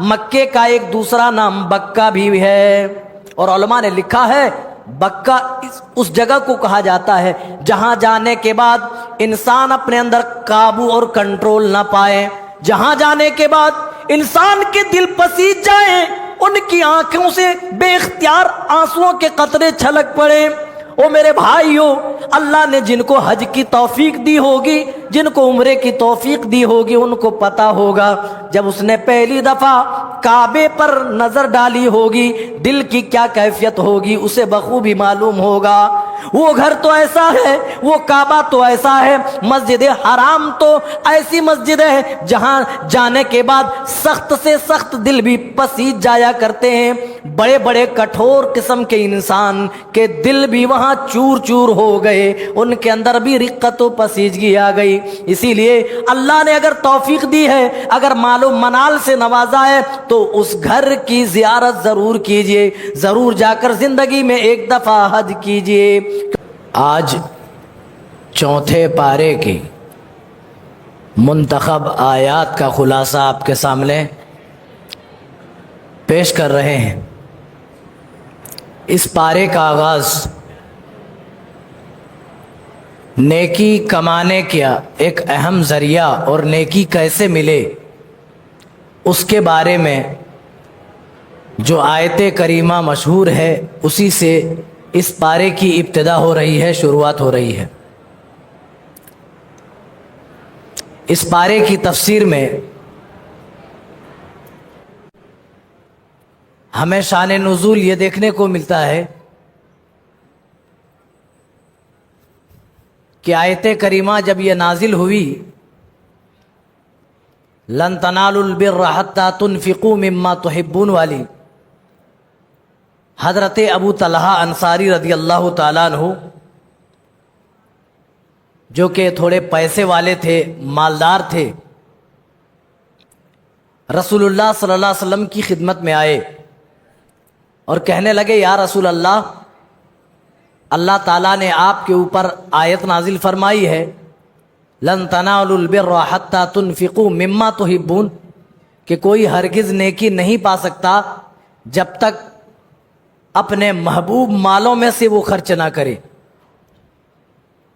مکے کا ایک دوسرا نام بکہ بھی ہے، اور علماء نے لکھا ہے بکہ اس جگہ کو کہا جاتا ہے جہاں جانے کے بعد انسان اپنے اندر قابو اور کنٹرول نہ پائے، جہاں جانے کے بعد انسان کے دل پسیج جائیں، ان کی آنکھوں سے بے اختیار آنسوؤں کے قطرے چھلک پڑے۔ او میرے بھائیو، اللہ نے جن کو حج کی توفیق دی ہوگی، جن کو عمرے کی توفیق دی ہوگی، ان کو پتا ہوگا جب اس نے پہلی دفعہ کعبے پر نظر ڈالی ہوگی دل کی کیا کیفیت ہوگی، اسے بخوبی معلوم ہوگا۔ وہ گھر تو ایسا ہے، وہ کعبہ تو ایسا ہے، مسجد حرام تو ایسی مسجد ہے جہاں جانے کے بعد سخت سے سخت دل بھی پسیج جایا کرتے ہیں، بڑے بڑے کٹھور قسم کے انسان کے دل بھی وہاں چور چور ہو گئے، ان کے اندر بھی رقت و پسیجگی آ گئی۔ اسی لیے اللہ نے اگر توفیق دی ہے، اگر مال و منال سے نوازا ہے تو اس گھر کی زیارت ضرور کیجئے، ضرور جا کر زندگی میں ایک دفعہ حج کیجئے۔ آج چوتھے پارے کی منتخب آیات کا خلاصہ آپ کے سامنے پیش کر رہے ہیں۔ اس پارے کا آغاز نیکی کمانے کا ایک اہم ذریعہ اور نیکی کیسے ملے اس کے بارے میں جو آیت کریمہ مشہور ہے اسی سے اس پارے کی ابتدا ہو رہی ہے، شروعات ہو رہی ہے۔ اس پارے کی تفسیر میں ہمیں شان نزول یہ دیکھنے کو ملتا ہے کہ آیت کریمہ جب یہ نازل ہوئی، لن تنالوا البر حتی تنفقوا مما تحبون والی، حضرت ابو طلحہ انصاری رضی اللہ تعالیٰ عنہ جو کہ تھوڑے پیسے والے تھے، مالدار تھے، رسول اللہ صلی اللہ علیہ وسلم کی خدمت میں آئے اور کہنے لگے یا رسول اللہ، اللہ تعالیٰ نے آپ کے اوپر آیت نازل فرمائی ہے لن تنالوا البر حتی تنفقوا مما تحبون، کہ کوئی ہرگز نیکی نہیں پا سکتا جب تک اپنے محبوب مالوں میں سے وہ خرچ نہ کرے۔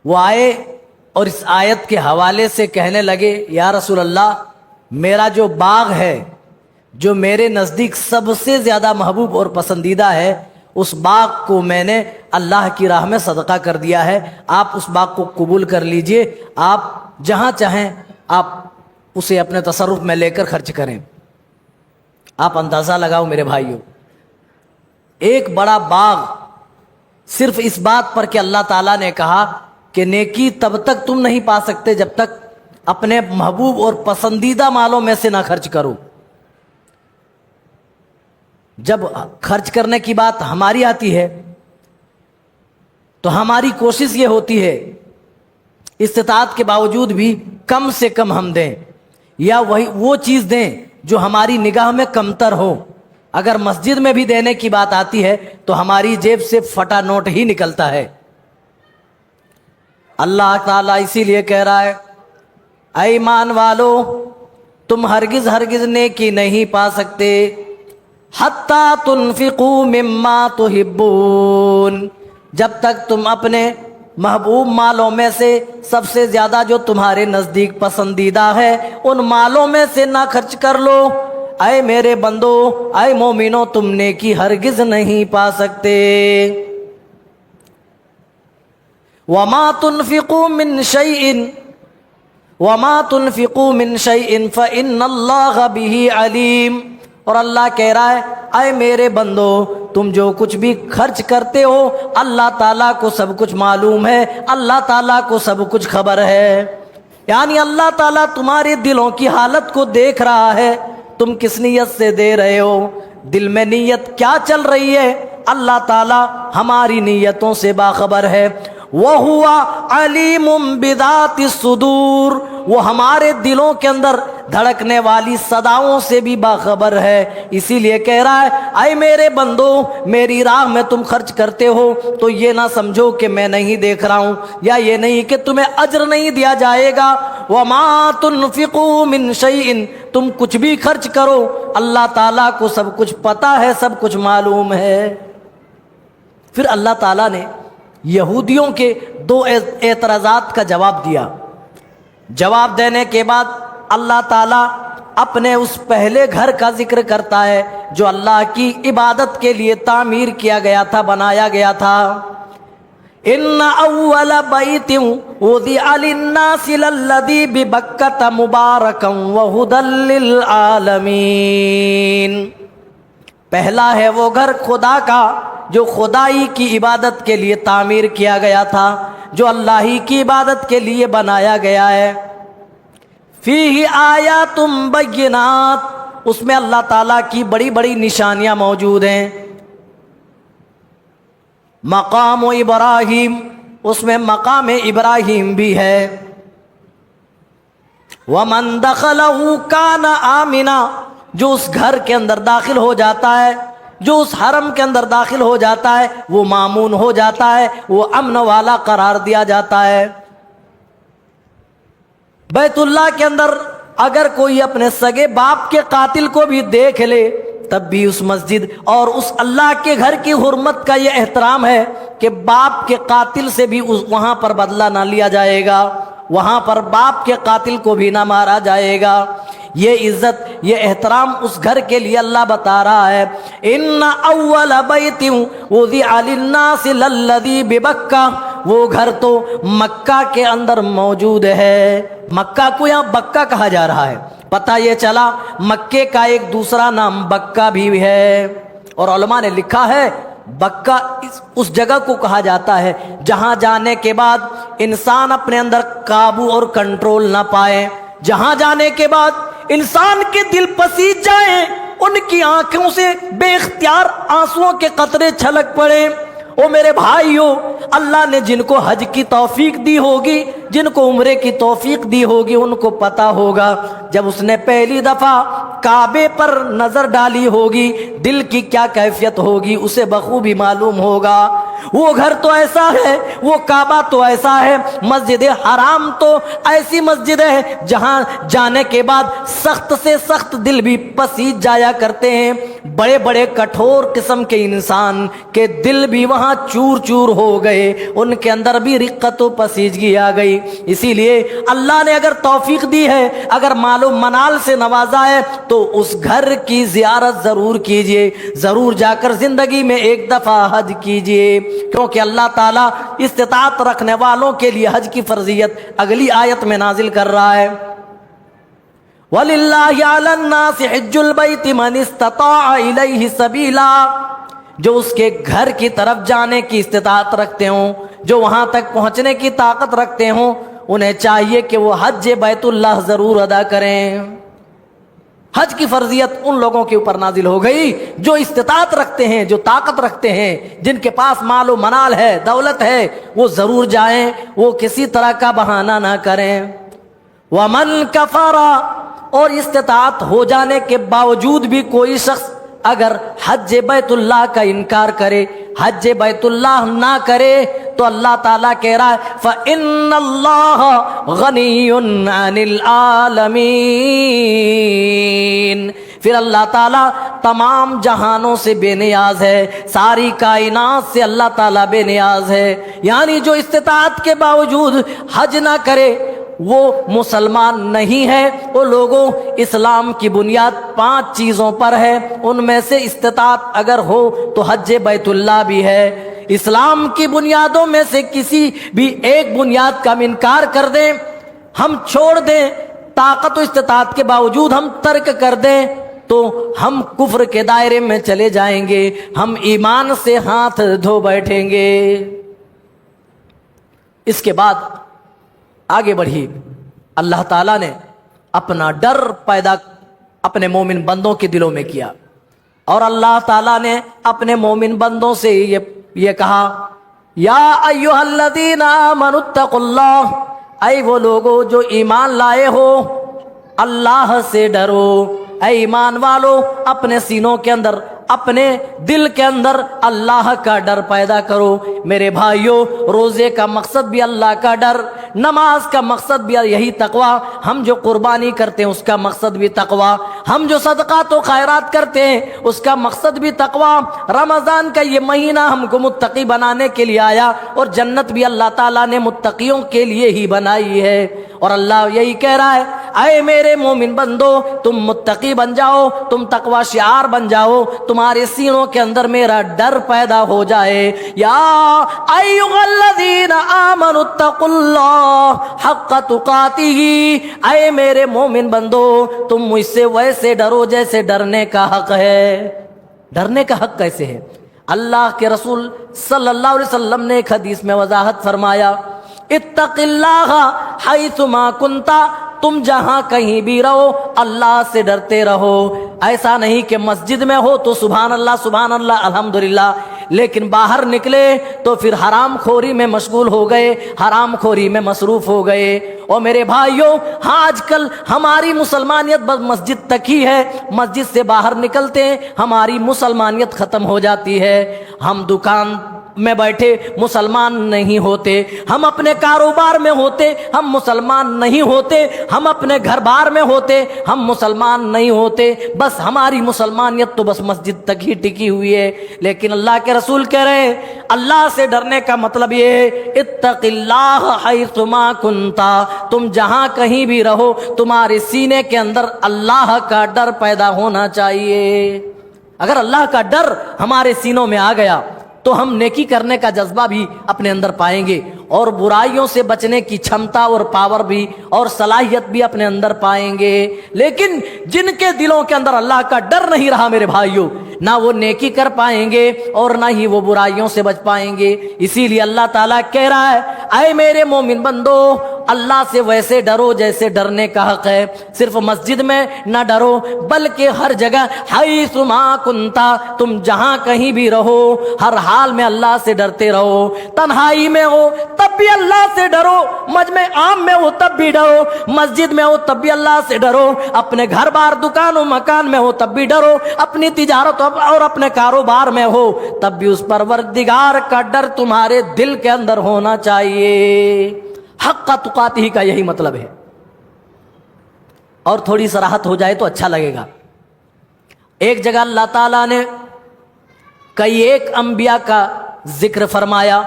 وہ آئے اور اس آیت کے حوالے سے کہنے لگے یا رسول اللہ، میرا جو باغ ہے جو میرے نزدیک سب سے زیادہ محبوب اور پسندیدہ ہے، اس باغ کو میں نے اللہ کی راہ میں صدقہ کر دیا ہے، آپ اس باغ کو قبول کر لیجئے، آپ جہاں چاہیں آپ اسے اپنے تصرف میں لے کر خرچ کریں۔ آپ اندازہ لگاؤ میرے بھائیوں، ایک بڑا باغ صرف اس بات پر کہ اللہ تعالیٰ نے کہا کہ نیکی تب تک تم نہیں پا سکتے جب تک اپنے محبوب اور پسندیدہ مالوں میں سے نہ خرچ کرو۔ جب خرچ کرنے کی بات ہماری آتی ہے تو ہماری کوشش یہ ہوتی ہے استطاعت کے باوجود بھی کم سے کم ہم دیں، یا وہ چیز دیں جو ہماری نگاہ میں کمتر ہو۔ اگر مسجد میں بھی دینے کی بات آتی ہے تو ہماری جیب سے پھٹا نوٹ ہی نکلتا ہے۔ اللہ تعالیٰ اسی لیے کہہ رہا ہے اے ایمان والو، تم ہرگز ہرگز نیکی نہیں پا سکتے حتی تنفقوا مما تحبون، جب تک تم اپنے محبوب مالوں میں سے سب سے زیادہ جو تمہارے نزدیک پسندیدہ ہے ان مالوں میں سے نہ خرچ کر لو۔ اے میرے بندو، اے مومنو، تم نیکی ہرگز نہیں پا سکتے۔ وما تنفقوا من شيء فإن الله به عليم، اور اللہ کہہ رہا ہے اے میرے بندو، تم جو کچھ بھی خرچ کرتے ہو اللہ تعالیٰ کو سب کچھ معلوم ہے، اللہ تعالیٰ کو سب کچھ خبر ہے۔ یعنی اللہ تعالیٰ تمہارے دلوں کی حالت کو دیکھ رہا ہے، تم کس نیت سے دے رہے ہو، دل میں نیت کیا چل رہی ہے، اللہ تعالیٰ ہماری نیتوں سے باخبر ہے۔ وَهُوَ عَلِيمٌ بِذَاتِ الصُّدُورِ، وہ ہمارے دلوں کے اندر دھڑکنے والی صداؤں سے بھی باخبر ہے۔ اسی لیے کہہ رہا ہے اے میرے بندو، میری راہ میں تم خرچ کرتے ہو تو یہ نہ سمجھو کہ میں نہیں دیکھ رہا ہوں، یا یہ نہیں کہ تمہیں اجر نہیں دیا جائے گا۔ وَمَا تُنْفِقُوا مِنْ شَيْءٍ، تم کچھ بھی خرچ کرو اللہ تعالیٰ کو سب کچھ پتہ ہے، سب کچھ معلوم ہے۔ پھر اللہ تعالیٰ نے یہودیوں کے دو اعتراضات کا جواب دیا۔ جواب دینے کے بعد اللہ تعالیٰ اپنے اس پہلے گھر کا ذکر کرتا ہے جو اللہ کی عبادت کے لیے تعمیر کیا گیا تھا، بنایا گیا تھا۔ ان اول بیت وضع للناس للذی ببکۃ مبارکا وہدی للعالمین، پہلا ہے وہ گھر خدا کا جو خدائی کی عبادت کے لیے تعمیر کیا گیا تھا، جو اللہ ہی کی عبادت کے لیے بنایا گیا ہے۔ فیہ آیات بینات، اس میں اللہ تعالیٰ کی بڑی بڑی نشانیاں موجود ہیں۔ مقام ابراہیم، اس میں مقام ابراہیم بھی ہے۔ ومن دخلہ کان آمنا، جو اس گھر کے اندر داخل ہو جاتا ہے، جو اس حرم کے اندر داخل ہو جاتا ہے وہ مامون ہو جاتا ہے، وہ امن والا قرار دیا جاتا ہے۔ بیت اللہ کے اندر اگر کوئی اپنے سگے باپ کے قاتل کو بھی دیکھ لے تب بھی اس مسجد اور اس اللہ کے گھر کی حرمت کا یہ احترام ہے کہ باپ کے قاتل سے بھی وہاں پر بدلہ نہ لیا جائے گا، وہاں پر باپ کے قاتل کو بھی نہ مارا جائے گا۔ یہ عزت، یہ احترام اس گھر کے لیے اللہ بتا رہا ہے۔ ان اول بیت وضع للناس للذی ببکہ، وہ گھر تو مکہ کے اندر موجود ہے۔ مکہ کو یہاں بکہ کہا جا رہا ہے، پتہ یہ چلا مکے کا ایک دوسرا نام بکہ بھی ہے، اور علماء نے لکھا ہے بکہ اس جگہ کو کہا جاتا ہے جہاں جانے کے بعد انسان اپنے اندر قابو اور کنٹرول نہ پائے، جہاں جانے کے بعد انسان کے دل پسیج جائیں، ان کی آنکھوں سے بے اختیار آنسوؤں کے قطرے چھلک پڑے۔ او میرے بھائیو، اللہ نے جن کو حج کی توفیق دی ہوگی، جن کو عمرے کی توفیق دی ہوگی، ان کو پتہ ہوگا جب اس نے پہلی دفعہ کعبے پر نظر ڈالی ہوگی دل کی کیا کیفیت ہوگی، اسے بخوبی معلوم ہوگا۔ وہ گھر تو ایسا ہے، وہ کعبہ تو ایسا ہے، مسجد حرام تو ایسی مسجد ہے جہاں جانے کے بعد سخت سے سخت دل بھی پسیج جایا کرتے ہیں، بڑے بڑے کٹھور قسم کے انسان کے دل بھی وہاں چور چور ہو گئے، ان کے اندر بھی رقت و پسیجگی آ گئی۔ اسی لیے اللہ نے اگر توفیق دی ہے، اگر مال و منال سے نوازا ہے تو اس گھر کی زیارت ضرور کیجئے، ضرور جا کر زندگی میں ایک دفعہ حج کیجئے، کیونکہ اللہ تعالیٰ استطاعت رکھنے والوں کے لیے حج کی فرضیت اگلی آیت میں نازل کر رہا ہے۔ وَلِلَّهِ عَلَى النَّاسِ حِجُّ الْبَيْتِ مَنِ اسْتَطَاعَ إِلَيْهِ سَبِيلًا، جو اس کے گھر کی طرف جانے کی استطاعت رکھتے ہوں، جو وہاں تک پہنچنے کی طاقت رکھتے ہوں، انہیں چاہیے کہ وہ حج بیت اللہ ضرور ادا کریں۔ حج کی فرضیت ان لوگوں کے اوپر نازل ہو گئی جو استطاعت رکھتے ہیں، جو طاقت رکھتے ہیں، جن کے پاس مال و منال ہے، دولت ہے، وہ ضرور جائیں، وہ کسی طرح کا بہانہ نہ کریں۔ وَمَنْ كَفَرَ، اور استطاعت ہو جانے کے باوجود بھی کوئی شخص اگر حج بیت اللہ کا انکار کرے، حج بیت اللہ نہ کرے، تو اللہ تعالیٰ کہہ رہا ہے فَإِنَّ اللَّهَ غَنِيٌّ عَنِ الْعَالَمِينَ، پھر اللہ تعالیٰ تمام جہانوں سے بے نیاز ہے، ساری کائنات سے اللہ تعالیٰ بے نیاز ہے۔ یعنی جو استطاعت کے باوجود حج نہ کرے وہ مسلمان نہیں ہے۔ وہ لوگوں، اسلام کی بنیاد 5 چیزوں پر ہے، ان میں سے استطاعت اگر ہو تو حج بیت اللہ بھی ہے۔ اسلام کی بنیادوں میں سے کسی بھی ایک بنیاد کا ہم انکار کر دیں، ہم چھوڑ دیں، طاقت و استطاعت کے باوجود ہم ترک کر دیں تو ہم کفر کے دائرے میں چلے جائیں گے، ہم ایمان سے ہاتھ دھو بیٹھیں گے۔ اس کے بعد آگے بڑھی، اللہ تعالیٰ نے اپنا ڈر پیدا اپنے مومن بندوں کے دلوں میں کیا، اور اللہ تعالیٰ نے اپنے مومن بندوں سے یہ کہا یا ایھا الذین آمنوا اتقوا اللہ، اے وہ لوگو جو ایمان لائے ہو اللہ سے ڈرو۔ اے ایمان والو، اپنے سینوں کے اندر، اپنے دل کے اندر اللہ کا ڈر پیدا کرو۔ میرے بھائیوں، روزے کا مقصد بھی اللہ کا ڈر، نماز کا مقصد بھی یہی تقوی، ہم جو قربانی کرتے ہیں اس کا مقصد بھی تقوی، ہم جو صدقات و خیرات کرتے ہیں اس کا مقصد بھی تقوی۔ رمضان کا یہ مہینہ ہم کو متقی بنانے کے لیے آیا، اور جنت بھی اللہ تعالیٰ نے متقیوں کے لیے ہی بنائی ہے۔ اور اللہ یہی کہہ رہا ہے، اے میرے مومن بندو تم متقی بن جاؤ، تم تقوی شعار بن جاؤ، تمہارے سینوں کے اندر میرا ڈر پیدا ہو جائے۔ یا ایھا الذین آمنوا اتقوا اللہ حق تقاتہ، اے میرے مومن بندو تم مجھ سے ویسے ڈرو جیسے ڈرنے کا حق ہے۔ ڈرنے کا حق کیسے ہے؟ اللہ کے رسول صلی اللہ علیہ وسلم نے ایک حدیث میں وضاحت فرمایا، اتق اللہ حیثما کنتا، تم جہاں کہیں بھی رہو اللہ سے ڈرتے رہو۔ ایسا نہیں کہ مسجد میں ہو تو سبحان اللہ الحمدللہ، لیکن باہر نکلے تو پھر حرام خوری میں مشغول ہو گئے، حرام خوری میں مصروف ہو گئے۔ اور میرے بھائیوں، آج کل ہماری مسلمانیت بس مسجد تک ہی ہے، مسجد سے باہر نکلتے ہیں ہماری مسلمانیت ختم ہو جاتی ہے۔ ہم دکان میں بیٹھے مسلمان نہیں ہوتے، ہم اپنے کاروبار میں ہوتے ہم مسلمان نہیں ہوتے، ہم اپنے گھر بار میں ہوتے ہم مسلمان نہیں ہوتے، بس ہماری مسلمانیت تو بس مسجد تک ہی ٹکی ہوئی ہے۔ لیکن اللہ کے رسول کہہ رہے ہیں اللہ سے ڈرنے کا مطلب یہ ہے، اتق اللہ حیثما کنتا، تم جہاں کہیں بھی رہو تمہارے سینے کے اندر اللہ کا ڈر پیدا ہونا چاہیے۔ اگر اللہ کا ڈر ہمارے سینوں میں آ گیا تو ہم نیکی کرنے کا جذبہ بھی اپنے اندر پائیں گے، اور برائیوں سے بچنے کی چھمتا اور پاور بھی اور صلاحیت بھی اپنے اندر پائیں گے۔ لیکن جن کے دلوں کے اندر اللہ کا ڈر نہیں رہا میرے بھائیوں، نہ وہ نیکی کر پائیں گے اور نہ ہی وہ برائیوں سے بچ پائیں گے۔ اسی لیے اللہ تعالیٰ کہہ رہا ہے، اے میرے مومن بندو اللہ سے ویسے ڈرو جیسے ڈرنے کا حق ہے۔ صرف مسجد میں نہ ڈرو بلکہ ہر جگہ حیثما کنتا، تم جہاں کہیں بھی رہو ہر حال میں اللہ سے ڈرتے رہو۔ تنہائی میں ہو تب بھی اللہ سے ڈرو، مجمع عام میں ہو تب بھی ڈرو، مسجد میں ہو تب بھی اللہ سے ڈرو، اپنے گھر بار دکان و مکان میں ہو تب بھی ڈرو، اپنی تجارت اور اپنے کاروبار میں ہو تب بھی اس پروردگار کا ڈر تمہارے دل کے اندر ہونا چاہیے۔ حق تقاتہ کا یہی مطلب ہے۔ اور تھوڑی صراحت ہو جائے تو اچھا لگے گا۔ ایک جگہ اللہ تعالیٰ نے کئی ایک انبیاء کا ذکر فرمایا،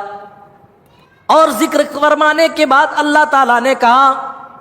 اور ذکر فرمانے کے بعد اللہ تعالیٰ نے کہا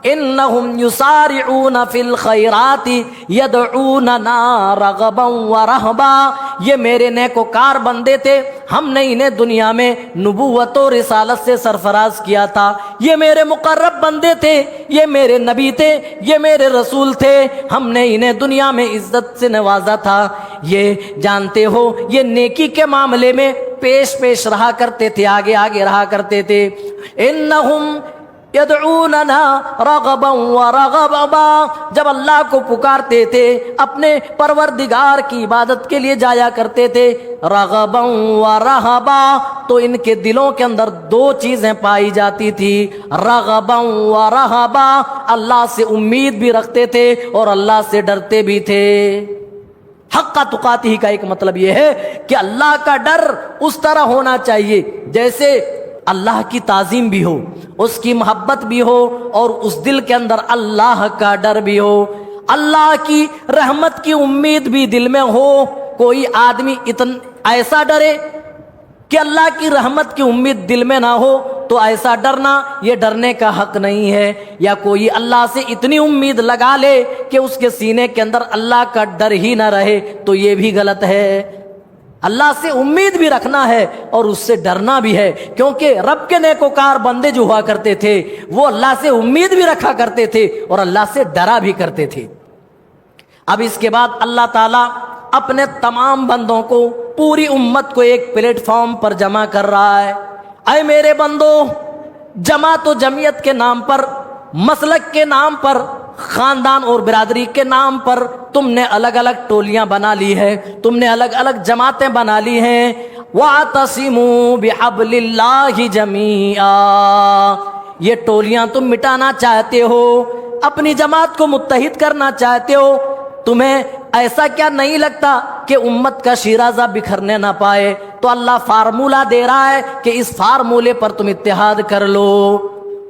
انہم یسارعون فی الخیرات یدعوننا رغبا ورہبا، یہ میرے نیکوکار بندے تھے، ہم نے انہیں دنیا میں نبوت و رسالت سے سرفراز کیا تھا، یہ میرے مقرب بندے تھے، یہ میرے نبی تھے، یہ میرے رسول تھے، ہم نے انہیں دنیا میں عزت سے نوازا تھا۔ یہ جانتے ہو یہ نیکی کے معاملے میں پیش رہا کرتے تھے، آگے رہا کرتے تھے۔ انہم یدعوننا رغبا ورغبا، جب اللہ کو پکارتے تھے اپنے پروردگار کی عبادت کے لیے جایا کرتے تھے، رغبا ورہبا، تو ان کے دلوں کے اندر دو چیزیں پائی جاتی تھی، رغبا ورہبا، اللہ سے امید بھی رکھتے تھے اور اللہ سے ڈرتے بھی تھے۔ حق تقاتہ کا ایک مطلب یہ ہے کہ اللہ کا ڈر اس طرح ہونا چاہیے جیسے اللہ کی تعظیم بھی ہو، اس کی محبت بھی ہو، اور اس دل کے اندر اللہ کا ڈر بھی ہو، اللہ کی رحمت کی امید بھی دل میں ہو۔ کوئی آدمی ایسا ڈرے کہ اللہ کی رحمت کی امید دل میں نہ ہو تو ایسا ڈرنا یہ ڈرنے کا حق نہیں ہے۔ یا کوئی اللہ سے اتنی امید لگا لے کہ اس کے سینے کے اندر اللہ کا ڈر ہی نہ رہے تو یہ بھی غلط ہے۔ اللہ سے امید بھی رکھنا ہے اور اس سے ڈرنا بھی ہے، کیونکہ رب کے نیکوکار بندے جو ہوا کرتے تھے وہ اللہ سے امید بھی رکھا کرتے تھے اور اللہ سے ڈرا بھی کرتے تھے۔ اب اس کے بعد اللہ تعالیٰ اپنے تمام بندوں کو، پوری امت کو ایک پلیٹ فارم پر جمع کر رہا ہے۔ اے میرے بندو، جماعت و جمعیت کے نام پر، مسلک کے نام پر، خاندان اور برادری کے نام پر تم نے الگ الگ ٹولیاں بنا لی ہے، تم نے الگ الگ جماعتیں بنا لی ہیں۔ وَاعْتَصِمُوا بِحَبْلِ اللَّهِ جَمِيعًا، یہ ٹولیاں تم مٹانا چاہتے ہو، اپنی جماعت کو متحد کرنا چاہتے ہو۔ تمہیں ایسا کیا نہیں لگتا کہ امت کا شیرازہ بکھرنے نہ پائے؟ تو اللہ فارمولہ دے رہا ہے کہ اس فارمولے پر تم اتحاد کر لو۔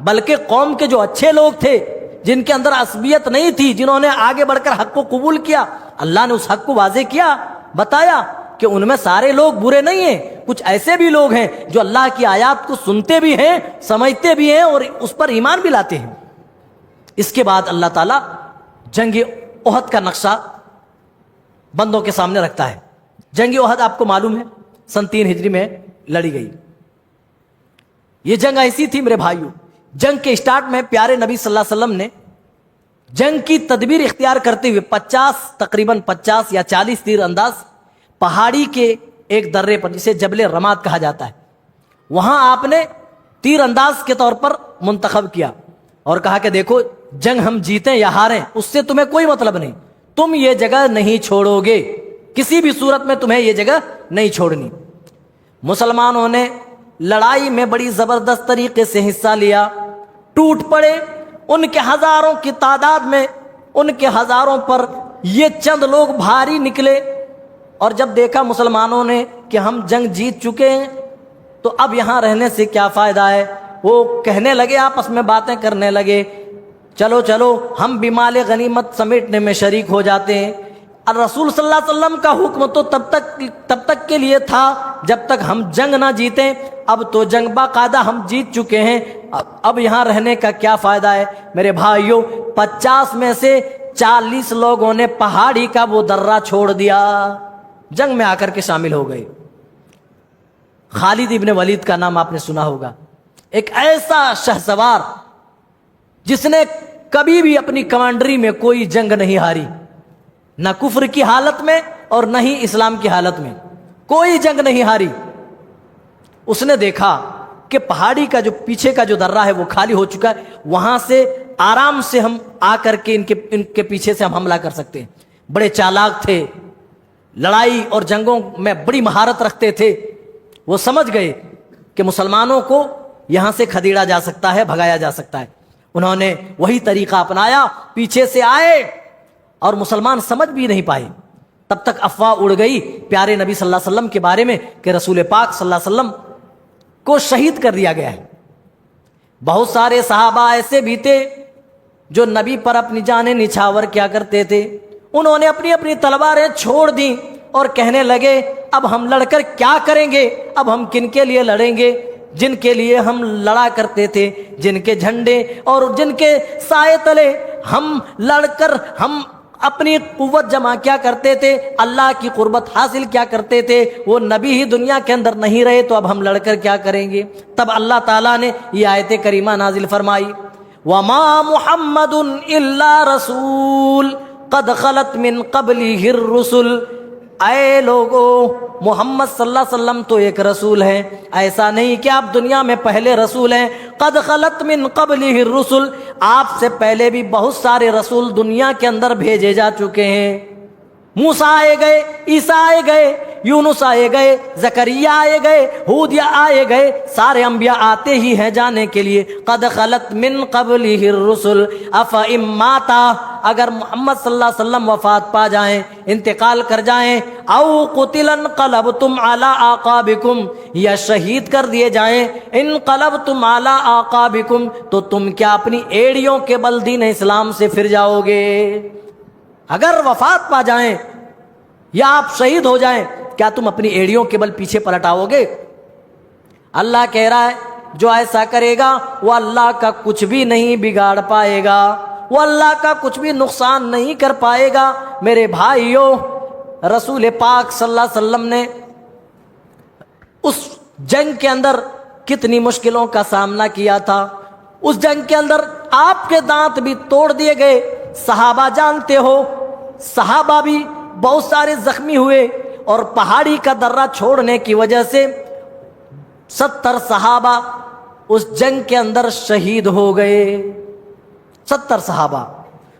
بلکہ قوم کے جو اچھے لوگ تھے، جن کے اندر عصبیت نہیں تھی، جنہوں نے آگے بڑھ کر حق کو قبول کیا، اللہ نے اس حق کو واضح کیا، بتایا کہ ان میں سارے لوگ برے نہیں ہیں، کچھ ایسے بھی لوگ ہیں جو اللہ کی آیات کو سنتے بھی ہیں، سمجھتے بھی ہیں اور اس پر ایمان بھی لاتے ہیں۔ اس کے بعد اللہ تعالیٰ جنگ احد کا نقشہ بندوں کے سامنے رکھتا ہے۔ جنگ احد آپ کو معلوم ہے سن 3 ہجری میں لڑی گئی۔ یہ جنگ ایسی تھی میرے بھائیوں، جنگ کے اسٹارٹ میں پیارے نبی صلی اللہ علیہ وسلم نے جنگ کی تدبیر اختیار کرتے ہوئے تقریباً 50 یا 40 تیر انداز پہاڑی کے ایک درے پر، جسے جبل رماد کہا جاتا ہے، وہاں آپ نے تیر انداز کے طور پر منتخب کیا اور کہا کہ دیکھو، جنگ ہم جیتیں یا ہاریں اس سے تمہیں کوئی مطلب نہیں، تم یہ جگہ نہیں چھوڑو گے، کسی بھی صورت میں تمہیں یہ جگہ نہیں چھوڑنی۔ مسلمانوں نے لڑائی میں بڑی زبردست طریقے سے حصہ لیا، ٹوٹ پڑے، ان کے ہزاروں کی تعداد میں، ان کے ہزاروں پر یہ چند لوگ بھاری نکلے، اور جب دیکھا مسلمانوں نے کہ ہم جنگ جیت چکے ہیں تو اب یہاں رہنے سے کیا فائدہ ہے، وہ کہنے لگے، آپس میں باتیں کرنے لگے، چلو چلو ہم بھی مال غنیمت سمیٹنے میں شریک ہو جاتے ہیں۔ اور رسول صلی اللہ علیہ وسلم کا حکم تو تب تک کے لیے تھا جب تک ہم جنگ نہ جیتیں، اب تو جنگ باقاعدہ ہم جیت چکے ہیں، اب یہاں رہنے کا کیا فائدہ ہے۔ میرے بھائیوں، 50 میں سے 40 لوگوں نے پہاڑی کا وہ درہ چھوڑ دیا، جنگ میں آ کر کے شامل ہو گئے۔ خالد ابن ولید کا نام آپ نے سنا ہوگا، ایک ایسا شہسوار جس نے کبھی بھی اپنی کمانڈری میں کوئی جنگ نہیں ہاری، نہ کفر کی حالت میں اور نہ ہی اسلام کی حالت میں، کوئی جنگ نہیں ہاری۔ اس نے دیکھا کہ پہاڑی کا جو پیچھے کا جو درہ ہے وہ خالی ہو چکا ہے، وہاں سے آرام سے ہم آ کر کے ان کے پیچھے سے ہم حملہ کر سکتے ہیں۔ بڑے چالاک تھے، لڑائی اور جنگوں میں بڑی مہارت رکھتے تھے، وہ سمجھ گئے کہ مسلمانوں کو یہاں سے کھدیڑا جا سکتا ہے، بھگایا جا سکتا ہے۔ انہوں نے وہی طریقہ اپنایا، پیچھے سے آئے اور مسلمان سمجھ بھی نہیں پائے۔ تب تک افواہ اڑ گئی پیارے نبی صلی اللہ علیہ وسلم کے بارے میں کہ رسول پاک صلی اللہ علیہ وسلم کو شہید کر دیا گیا ہے۔ بہت سارے صحابہ ایسے بھی تھے جو نبی پر اپنی جانیں نچھاور کیا کرتے تھے، انہوں نے اپنی اپنی تلواریں چھوڑ دیں اور کہنے لگے اب ہم لڑ کر کیا کریں گے، اب ہم کن کے لیے لڑیں گے، جن کے لیے ہم لڑا کرتے تھے، جن کے جھنڈے اور جن کے سائے تلے ہم لڑ کر ہم اپنی قوت جمع کیا کرتے تھے، اللہ کی قربت حاصل کیا کرتے تھے، وہ نبی ہی دنیا کے اندر نہیں رہے تو اب ہم لڑ کر کیا کریں گے۔ تب اللہ تعالیٰ نے یہ آیت کریمہ نازل فرمائی، وَمَا مُحَمَّدٌ إِلَّا رَسُولٌ قَدْ خَلَتْ مِن قَبْلِهِ الرُّسُلُ، اے لوگو، محمد صلی اللہ علیہ وسلم تو ایک رسول ہے، ایسا نہیں کہ آپ دنیا میں پہلے رسول ہیں، قد خلت من قبلہ الرسل، آپ سے پہلے بھی بہت سارے رسول دنیا کے اندر بھیجے جا چکے ہیں۔ موسیٰ آئے گئے، عیسیٰ آئے گئے، یونس آئے گئے، زکریہ آئے گئے، ہود آئے گئے، سارے انبیاء آتے ہی ہیں جانے کے لیے۔ قد خلت من قبلہ الرسل افئن مات، اگر محمد صلی اللہ علیہ وسلم وفات پا جائیں، انتقال کر جائیں، او قتل انقلبتم علی اعقابکم، یا شہید کر دیے جائیں، انقلبتم علی اعقابکم، تو تم کیا اپنی ایڑیوں کے بل دین اسلام سے پھر جاؤ گے؟ اگر وفات پا جائیں یا آپ شہید ہو جائیں، کیا تم اپنی ایڑیوں کے بل پیچھے پلٹ آؤ گے؟ اللہ کہہ رہا ہے جو ایسا کرے گا وہ اللہ کا کچھ بھی نہیں بگاڑ پائے گا، وہ اللہ کا کچھ بھی نقصان نہیں کر پائے گا۔ میرے بھائیوں، رسول پاک صلی اللہ علیہ وسلم نے اس جنگ کے اندر کتنی مشکلوں کا سامنا کیا تھا، اس جنگ کے اندر آپ کے دانت بھی توڑ دیے گئے، صحابہ جانتے ہو، صحابہ بھی بہت سارے زخمی ہوئے، اور پہاڑی کا درہ چھوڑنے کی وجہ سے 70 صحابہ اس جنگ کے اندر شہید ہو گئے، 70 صحابہ۔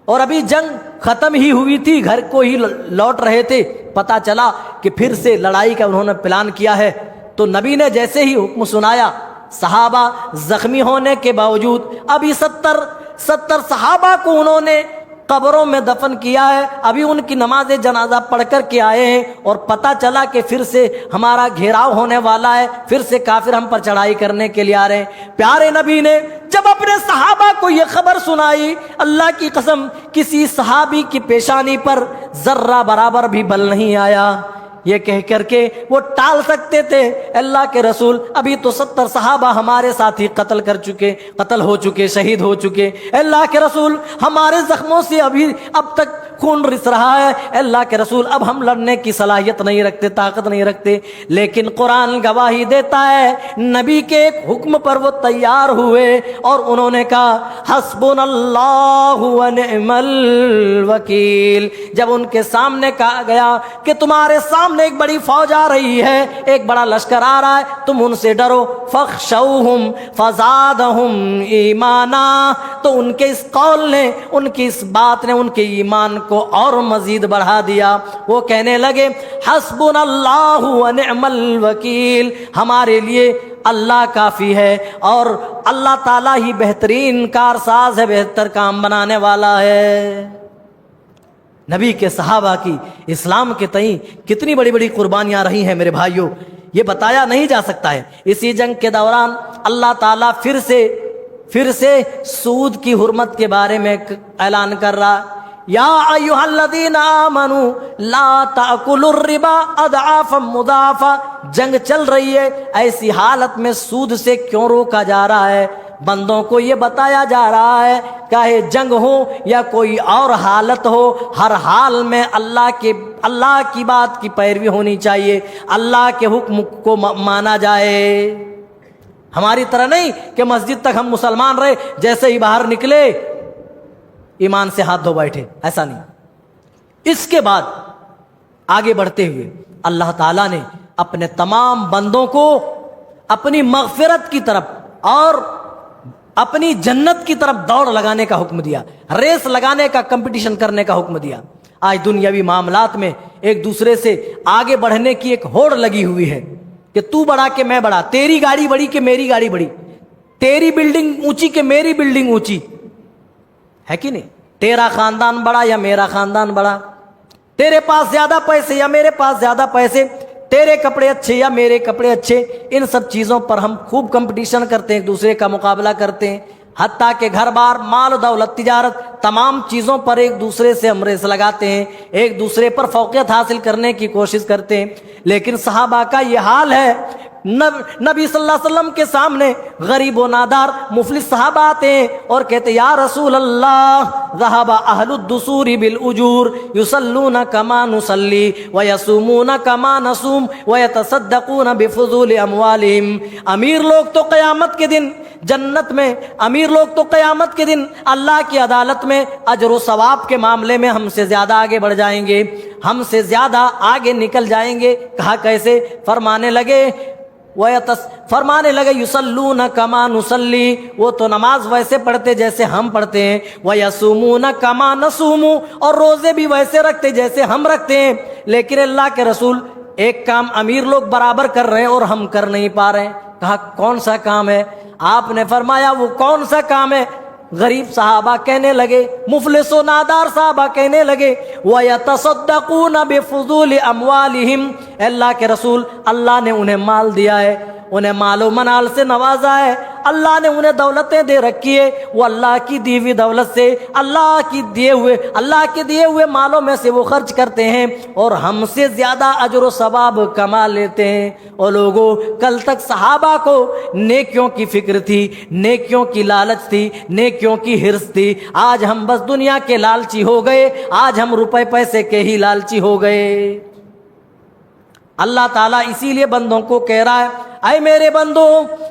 اور ابھی جنگ ختم ہی ہوئی تھی، گھر کو ہی لوٹ رہے تھے، پتہ چلا کہ پھر سے لڑائی کا انہوں نے پلان کیا ہے۔ تو نبی نے جیسے ہی حکم سنایا، صحابہ زخمی ہونے کے باوجود ابھی 70 صحابہ کو انہوں نے قبروں میں دفن کیا ہے، ابھی ان کی نماز جنازہ پڑھ کر کے آئے ہیں اور پتہ چلا کہ پھر سے ہمارا گھیراؤ ہونے والا ہے، پھر سے کافر ہم پر چڑھائی کرنے کے لیے آ رہے ہیں۔ پیارے نبی نے جب اپنے صحابہ کو یہ خبر سنائی، اللہ کی قسم کسی صحابی کی پیشانی پر ذرہ برابر بھی بل نہیں آیا۔ یہ کہہ کر کے وہ ٹال سکتے تھے، اللہ کے رسول ابھی تو 70 صحابہ ہمارے ساتھی قتل ہو چکے، شہید ہو چکے، اللہ کے رسول ہمارے زخموں سے اب تک خون رس رہا ہے، اللہ کے رسول اب ہم لڑنے کی صلاحیت نہیں رکھتے، طاقت نہیں رکھتے۔ لیکن قرآن گواہی دیتا ہے نبی کے ایک حکم پر وہ تیار ہوئے اور انہوں نے کہا حسبنا اللہ ونعم الوکیل۔ جب ان کے سامنے کہا گیا کہ تمہارے سامنے ایک بڑی فوج آ رہی ہے، ایک بڑا لشکر آ رہا ہے، تم ان سے ڈرو، فخشوہم فزادہم ایمانا، تو ان کے اس قول نے، ان کی اس بات نے ان کے ایمان کو اور مزید بڑھا دیا۔ وہ کہنے لگے حسبنا اللہ ونعم الوکیل، ہمارے لیے اللہ کافی ہے اور اللہ تعالیٰ ہی بہترین کارساز ہے، بہتر کام بنانے والا ہے۔ نبی کے صحابہ کی اسلام کے تئیں کتنی بڑی بڑی قربانیاں رہی ہیں میرے بھائیوں، یہ بتایا نہیں جا سکتا ہے۔ اسی جنگ کے دوران اللہ تعالیٰ پھر سے سود کی حرمت کے بارے میں اعلان کر رہا، یا ایھا الذین آمنوا لا تأکلوا الربا اضعافا مضاعفا۔ جنگ چل رہی ہے، ایسی حالت میں سود سے کیوں روکا جا رہا ہے؟ بندوں کو یہ بتایا جا رہا ہے چاہے جنگ ہو یا کوئی اور حالت ہو، ہر حال میں اللہ کی بات کی پیروی ہونی چاہیے، اللہ کے حکم کو مانا جائے۔ ہماری طرح نہیں کہ مسجد تک ہم مسلمان رہے، جیسے ہی باہر نکلے ایمان سے ہاتھ دھو بیٹھے، ایسا نہیں۔ اس کے بعد آگے بڑھتے ہوئے اللہ تعالیٰ نے اپنے تمام بندوں کو اپنی مغفرت کی طرف اور اپنی جنت کی طرف دوڑ لگانے کا حکم دیا، ریس لگانے کا، کمپٹیشن کرنے کا حکم دیا۔ آج دنیاوی معاملات میں ایک دوسرے سے آگے بڑھنے کی ایک ہوڑ لگی ہوئی ہے کہ تو بڑا کہ میں بڑا، تیری گاڑی بڑی کہ میری گاڑی بڑی، تیری بلڈنگ اونچی کہ میری بلڈنگ اونچی، ہے کہ نہیں؟ تیرا خاندان بڑا یا میرا خاندان بڑا، تیرے پاس زیادہ پیسے یا میرے پاس زیادہ پیسے، تیرے کپڑے اچھے یا میرے کپڑے اچھے، ان سب چیزوں پر ہم خوب کمپٹیشن کرتے ہیں، ایک دوسرے کا مقابلہ کرتے ہیں، حتیٰ کہ گھر بار، مال و دولت، تجارت، تمام چیزوں پر ایک دوسرے سے ہم ریس لگاتے ہیں، ایک دوسرے پر فوقیت حاصل کرنے کی کوشش کرتے ہیں۔ لیکن صحابہ کا یہ حال ہے، نبی صلی اللہ علیہ وسلم کے سامنے غریب و نادار مفلس صحابہ آتے ہیں اور کہتے یا رسول اللہ ذهب اہل الدثور بالاجور یصلون کما نصلی ویصومون کما نصوم ویتصدقون بفضول اموالهم۔ امیر لوگ تو قیامت کے دن جنت میں، امیر لوگ تو قیامت کے دن اللہ کی عدالت میں اجر و ثواب کے معاملے میں ہم سے زیادہ آگے بڑھ جائیں گے، ہم سے زیادہ آگے نکل جائیں گے۔ کہا کیسے؟ فرمانے لگے یصلون کما نصلی، وہ تو نماز ویسے پڑھتے جیسے ہم پڑھتے ہیں، ویصومون کما نصوم، اور روزے بھی ویسے رکھتے جیسے ہم رکھتے ہیں، لیکن اللہ کے رسول ایک کام امیر لوگ برابر کر رہے ہیں اور ہم کر نہیں پا رہے ہیں۔ کہا کون سا کام ہے؟ آپ نے فرمایا وہ کون سا کام ہے؟ غریب صحابہ کہنے لگے، مفلس و نادار صحابہ کہنے لگے وَيَتَصَدَّقُونَ بِفُضُولِ أَمْوَالِهِمْ، اللہ کے رسول اللہ نے انہیں مال دیا ہے، انہیں مال و منال سے نوازا ہے، اللہ نے انہیں دولتیں دے رکھی ہے، وہ اللہ کی دی ہوئی دولت سے، اللہ کے دیے ہوئے مالوں میں سے وہ خرچ کرتے ہیں اور ہم سے زیادہ اجر و ثواب کما لیتے ہیں۔ اور لوگوں، کل تک صحابہ کو نیکیوں کی فکر تھی، نیکیوں کی لالچ تھی، نیکیوں کی حرص تھی، آج ہم بس دنیا کے لالچی ہو گئے، آج ہم روپے پیسے کے ہی لالچی ہو گئے۔ اللہ تعالیٰ اسی لیے بندوں کو کہہ رہا ہے اے میرے بندو،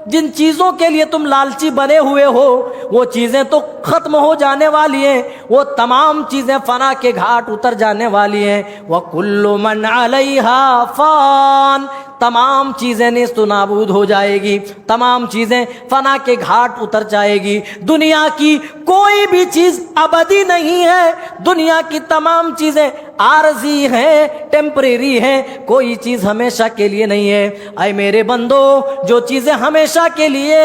جن چیزوں کے لیے تم لالچی بنے ہوئے ہو وہ چیزیں تو ختم ہو جانے والی ہیں، وہ تمام چیزیں فنا کے گھاٹ اتر جانے والی ہیں۔ وَكُلُّ مَنْ عَلَيْهَا فَانٍ، تمام چیزیں نیست و نابود ہو جائے گی، تمام چیزیں فنا کے گھاٹ اتر جائے گی۔ دنیا کی کوئی بھی چیز ابدی نہیں ہے، دنیا کی تمام چیزیں عارضی ہیں، ٹیمپریری ہیں، کوئی چیز ہمیشہ کے لیے نہیں ہے۔ اے میرے بندو، جو چیزیں ہمیشہ کے لیے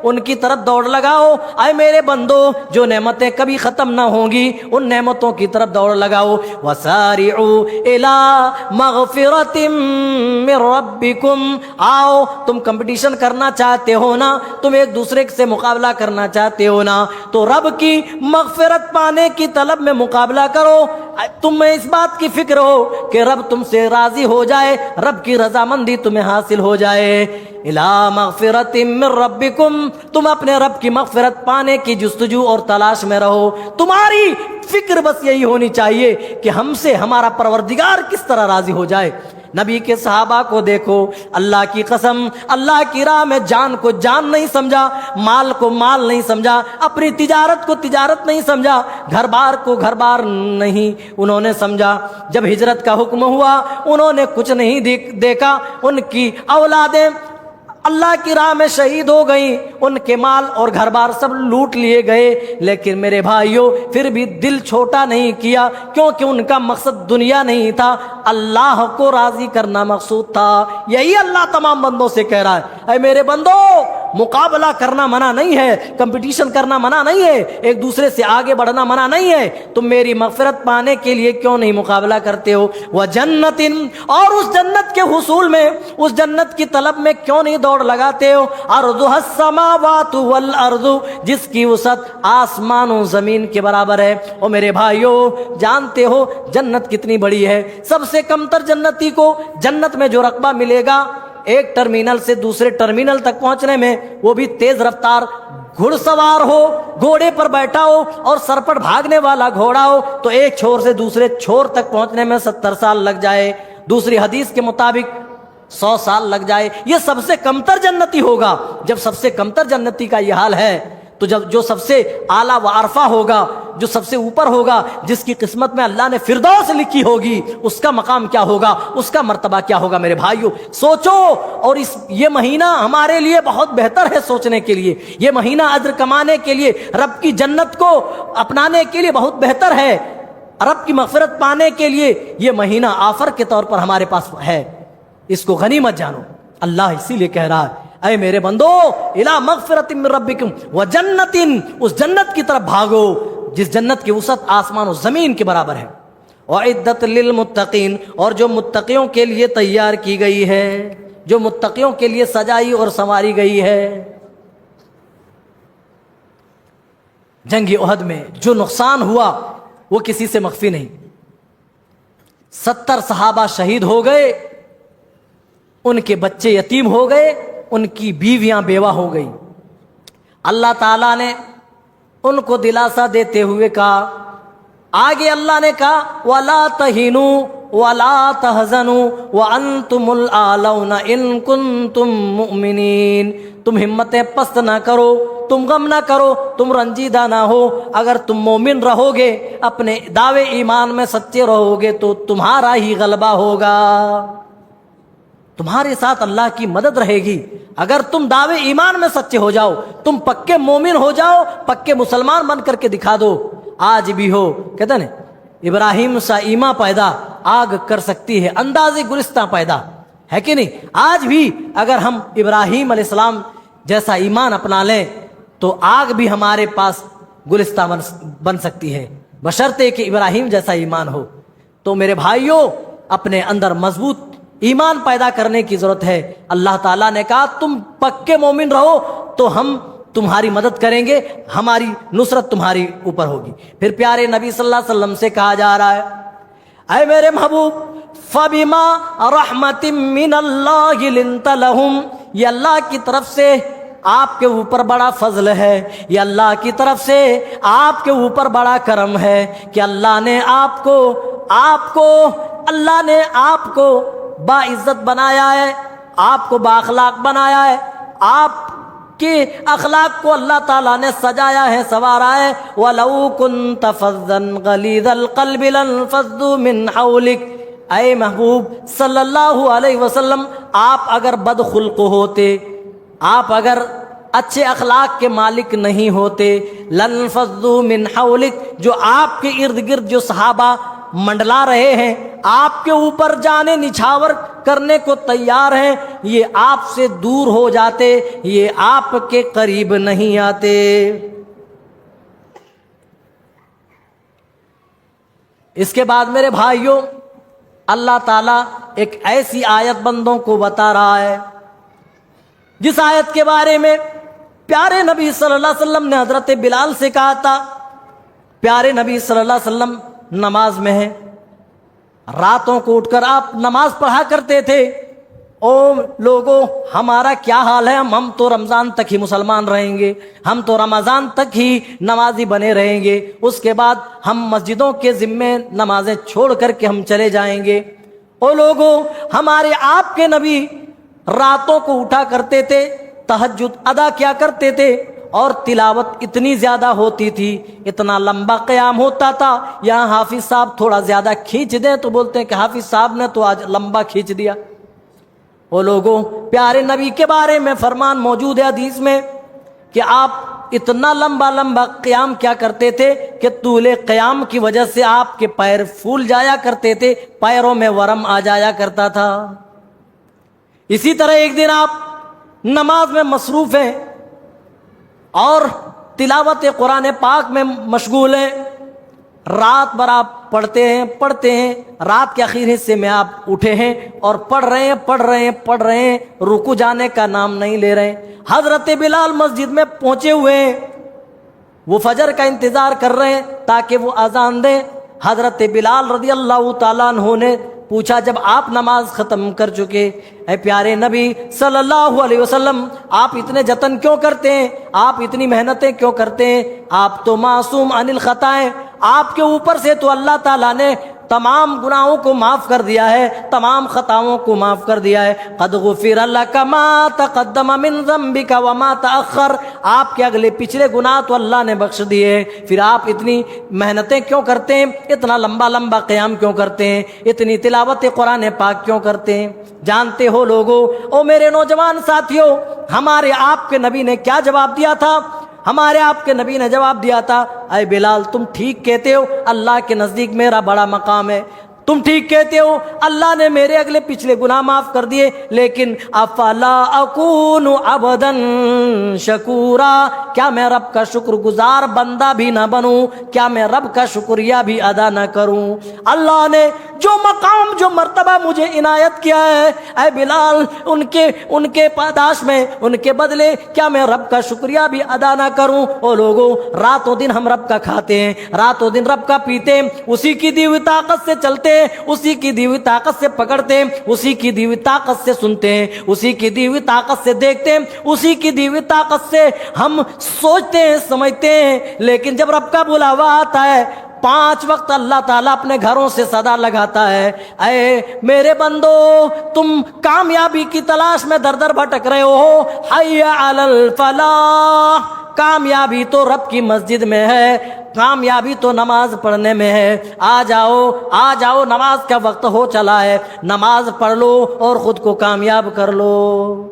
ان کی طرف دوڑ لگاؤ۔ اے میرے بندو، جو نعمتیں کبھی ختم نہ ہوں گی ان نعمتوں کی طرف دوڑ لگاؤ۔ وسارعوا الی مغفرۃ من ربکم، آؤ تم کمپٹیشن کرنا چاہتے ہو نا، تم ایک دوسرے سے مقابلہ کرنا چاہتے ہو نا، تو رب کی مغفرت پانے کی طلب میں مقابلہ کرو۔ تم میں اس بات کی فکر ہو کہ رب تم سے راضی ہو جائے، رب کی رضامندی تمہیں حاصل ہو جائے۔ الی مغفرۃ من ربکم، تم اپنے رب کی مغفرت پانے کی جستجو اور تلاش میں رہو۔ تمہاری فکر بس یہی ہونی چاہیے کہ ہم سے ہمارا پروردگار کس طرح راضی ہو جائے۔ نبی کے صحابہ کو دیکھو، اللہ کی قسم اللہ کی راہ میں جان کو جان نہیں سمجھا، مال کو مال نہیں سمجھا، اپنی تجارت کو تجارت نہیں سمجھا، گھر بار کو گھر بار نہیں انہوں نے سمجھا۔ جب ہجرت کا حکم ہوا انہوں نے کچھ نہیں دیکھا، ان کی اولادیں اللہ کی راہ میں شہید ہو گئیں، ان کے مال اور گھر بار سب لوٹ لیے گئے، لیکن میرے بھائیوں پھر بھی دل چھوٹا نہیں کیا، کیونکہ ان کا مقصد دنیا نہیں تھا، اللہ کو راضی کرنا مقصود تھا۔ یہی اللہ تمام بندوں سے کہہ رہا ہے، اے میرے بندو، مقابلہ کرنا منع نہیں ہے، کمپٹیشن کرنا منع نہیں ہے، ایک دوسرے سے آگے بڑھنا منع نہیں ہے، تم میری مغفرت پانے کے لیے کیوں نہیں مقابلہ کرتے ہو؟ وجنت، اور اس جنت کے حصول میں، اس جنت کی طلب میں کیوں نہیں دوڑ لگاتے ہو؟ ارضها السماوات والارض، جس کی وسعت آسمان و زمین کے برابر ہے۔ اور میرے بھائیو، جانتے ہو جنت کتنی بڑی ہے؟ سب سے کمتر جنتی کو جنت میں جو رقبہ ملے گا، ایک ٹرمینل سے دوسرے ٹرمینل تک پہنچنے میں، وہ بھی تیز رفتار گھڑ سوار ہو، گھوڑے پر بیٹھا ہو اور سر پر بھاگنے والا گھوڑا ہو، تو ایک چھور سے دوسرے چھور تک پہنچنے میں 70 سال لگ جائے، دوسری حدیث کے مطابق 100 سال لگ جائے۔ یہ سب سے کمتر جنتی ہوگا۔ جب سب سے کمتر جنتی کا یہ حال ہے، تو جب جو سب سے اعلیٰ و عرفہ ہوگا، جو سب سے اوپر ہوگا، جس کی قسمت میں اللہ نے فردوس لکھی ہوگی، اس کا مقام کیا ہوگا، اس کا مرتبہ کیا ہوگا؟ میرے بھائیو سوچو، اور یہ مہینہ ہمارے لیے بہت بہتر ہے سوچنے کے لیے، یہ مہینہ اجر کمانے کے لیے، رب کی جنت کو اپنانے کے لیے بہت بہتر ہے، رب کی مغفرت پانے کے لیے یہ مہینہ آفر کے طور پر ہمارے پاس ہے، اس کو غنیمت جانو۔ اللہ اسی لیے کہہ رہا ہے، اے میرے بندو، الی مغفرۃ من ربکم وجنت، اس جنت کی طرف بھاگو جس جنت کی وسعت آسمان و زمین کے برابر ہے۔ وعدت للمتقین، اور جو متقیوں کے لیے تیار کی گئی ہے، جو متقیوں کے لیے سجائی اور سنواری گئی ہے۔ جنگ احد میں جو نقصان ہوا وہ کسی سے مخفی نہیں، 70 صحابہ شہید ہو گئے، ان کے بچے یتیم ہو گئے، ان کی بیویاں بیوہ ہو گئی۔ اللہ تعالیٰ نے ان کو دلاسا دیتے ہوئے کہا، آگے اللہ نے کہا وَلَا تَهِنُوا وَلَا تَحْزَنُوا وَأَنْتُمُ الْأَعْلَوْنَ إِن كُنتُم مُؤْمِنِينَ، تم ہمتیں پست نہ کرو، تم غم نہ کرو، تم رنجیدہ نہ ہو، اگر تم مومن رہو گے، اپنے دعوے ایمان میں سچے رہو گے تو تمہارا ہی غلبہ ہوگا، تمہارے ساتھ اللہ کی مدد رہے گی۔ اگر تم دعوے ایمان میں سچے ہو جاؤ، تم پکے مومن ہو جاؤ، پکے مسلمان بن کر کے دکھا دو۔ آج بھی ہو، کہتے ہیں ابراہیم سا ایمان پیدا آگ کر سکتی ہے انداز گلستہ پیدا، ہے کہ نہیں؟ آج بھی اگر ہم ابراہیم علیہ السلام جیسا ایمان اپنا لیں تو آگ بھی ہمارے پاس گلستہ بن سکتی ہے، بشرطے کہ ابراہیم جیسا ایمان ہو۔ تو میرے بھائیوں، اپنے اندر مضبوط ایمان پیدا کرنے کی ضرورت ہے۔ اللہ تعالیٰ نے کہا تم پکے مومن رہو تو ہم تمہاری مدد کریں گے، ہماری نصرت تمہاری اوپر ہوگی۔ پھر پیارے نبی صلی اللہ علیہ وسلم سے کہا جا رہا ہے، اے میرے محبوب، فَبِمَا رَحْمَةٍ مِّنَ اللَّهِ لِنْتَ لَهُمْ، یہ اللہ کی طرف سے آپ کے اوپر بڑا فضل ہے، یہ اللہ کی طرف سے آپ کے اوپر بڑا کرم ہے کہ اللہ نے آپ کو باعزت بنایا ہے، آپ کو بااخلاق بنایا ہے، آپ کے اخلاق کو اللہ تعالیٰ نے سجایا ہے، سنوارا ہے۔ وَلَوْ كُنْتَ فَظًّا غَلِيظَ الْقَلْبِ لَانفَضُّوا مِنْ حَوْلِكَ، اے محبوب صلی اللہ علیہ وسلم، آپ اگر بد خلق ہوتے، آپ اگر اچھے اخلاق کے مالک نہیں ہوتے، لَانفَضُّوا مِنْ حَوْلِكَ، جو آپ کے ارد گرد جو صحابہ منڈلا رہے ہیں، آپ کے اوپر جانے نچھاور کرنے کو تیار ہیں، یہ آپ سے دور ہو جاتے، یہ آپ کے قریب نہیں آتے۔ اس کے بعد میرے بھائیوں، اللہ تعالیٰ ایک ایسی آیت بندوں کو بتا رہا ہے جس آیت کے بارے میں پیارے نبی صلی اللہ علیہ وسلم نے حضرت بلال سے کہا تھا۔ پیارے نبی صلی اللہ علیہ وسلم نماز میں ہیں، راتوں کو اٹھ کر آپ نماز پڑھا کرتے تھے۔ او لوگوں، ہمارا کیا حال ہے؟ ہم تو رمضان تک ہی مسلمان رہیں گے، ہم تو رمضان تک ہی نمازی بنے رہیں گے، اس کے بعد ہم مسجدوں کے ذمے نمازیں چھوڑ کر کے ہم چلے جائیں گے۔ او لوگوں، ہمارے آپ کے نبی راتوں کو اٹھا کرتے تھے، تہجد ادا کیا کرتے تھے، اور تلاوت اتنی زیادہ ہوتی تھی، اتنا لمبا قیام ہوتا تھا۔ یہاں حافظ صاحب تھوڑا زیادہ کھینچ دیں تو بولتے ہیں کہ حافظ صاحب نے تو آج لمبا کھینچ دیا۔ وہ لوگوں، پیارے نبی کے بارے میں فرمان موجود ہے حدیث میں کہ آپ اتنا لمبا لمبا قیام کیا کرتے تھے کہ طول قیام کی وجہ سے آپ کے پیر پھول جایا کرتے تھے، پیروں میں ورم آ جایا کرتا تھا۔ اسی طرح ایک دن آپ نماز میں مصروف ہیں اور تلاوت قرآن پاک میں مشغول ہیں، رات بھر آپ پڑھتے ہیں، رات کے آخری حصے میں آپ اٹھے ہیں اور پڑھ رہے ہیں، رکو جانے کا نام نہیں لے رہے ہیں۔ حضرت بلال مسجد میں پہنچے ہوئے ہیں، وہ فجر کا انتظار کر رہے ہیں تاکہ وہ اذان دیں۔ حضرت بلال رضی اللہ تعالیٰ عنہ نے پوچھا، جب آپ نماز ختم کر چکے، اے پیارے نبی صلی اللہ علیہ وسلم، آپ اتنے جتن کیوں کرتے ہیں؟ آپ اتنی محنتیں کیوں کرتے ہیں؟ آپ تو معصوم عن الخطا ہیں، آپ کے اوپر سے تو اللہ تعالیٰ نے تمام گناہوں کو معاف کر دیا ہے، تمام خطاؤں کو معاف کر دیا ہے۔ قد غفر لک ما تقدم من ذنبک وما تأخر، آپ کے اگلے پچھلے گناہ تو اللہ نے بخش دیے، پھر آپ اتنی محنتیں کیوں کرتے ہیں؟ اتنا لمبا لمبا قیام کیوں کرتے ہیں؟ اتنی تلاوت قرآن پاک کیوں کرتے ہیں؟ جانتے ہو لوگوں، او میرے نوجوان ساتھیوں، ہمارے آپ کے نبی نے کیا جواب دیا تھا؟ ہمارے آپ کے نبی نے جواب دیا تھا، اے بلال تم ٹھیک کہتے ہو، اللہ کے نزدیک میرا بڑا مقام ہے، تم ٹھیک کہتے ہو، اللہ نے میرے اگلے پچھلے گناہ معاف کر دیے، لیکن افلا اکون عبدا شکورا، کیا میں رب کا شکر گزار بندہ بھی نہ بنوں؟ کیا میں رب کا شکریہ بھی ادا نہ کروں؟ اللہ نے جو مقام، جو مرتبہ مجھے عنایت کیا ہے، اے بلال ان کے پاداش میں، ان کے بدلے کیا میں رب کا شکریہ بھی ادا نہ کروں؟ او لوگوں، راتوں دن ہم رب کا کھاتے ہیں، راتوں دن رب کا پیتے ہیں، اسی کی دی ہوئی طاقت سے چلتے ہیں، اسی کی دی ہوئی طاقت سے پکڑتے ہیں، اسی کی دی ہوئی طاقت سے سنتے ہیں، اسی کی دی ہوئی طاقت سے دیکھتے ہیں، اسی کی دی ہوئی طاقت سے ہم سوچتے ہیں، سمجھتے ہیں۔ لیکن جب رب کا بلاوا آتا ہے، 5 وقت اللہ تعالیٰ اپنے گھروں سے صدا لگاتا ہے، اے میرے بندو، تم کامیابی کی تلاش میں در در بھٹک رہے ہو، حی علی الفلاح، کامیابی تو رب کی مسجد میں ہے، کامیابی تو نماز پڑھنے میں ہے۔ آ جاؤ، نماز کا وقت ہو چلا ہے، نماز پڑھ لو اور خود کو کامیاب کر لو۔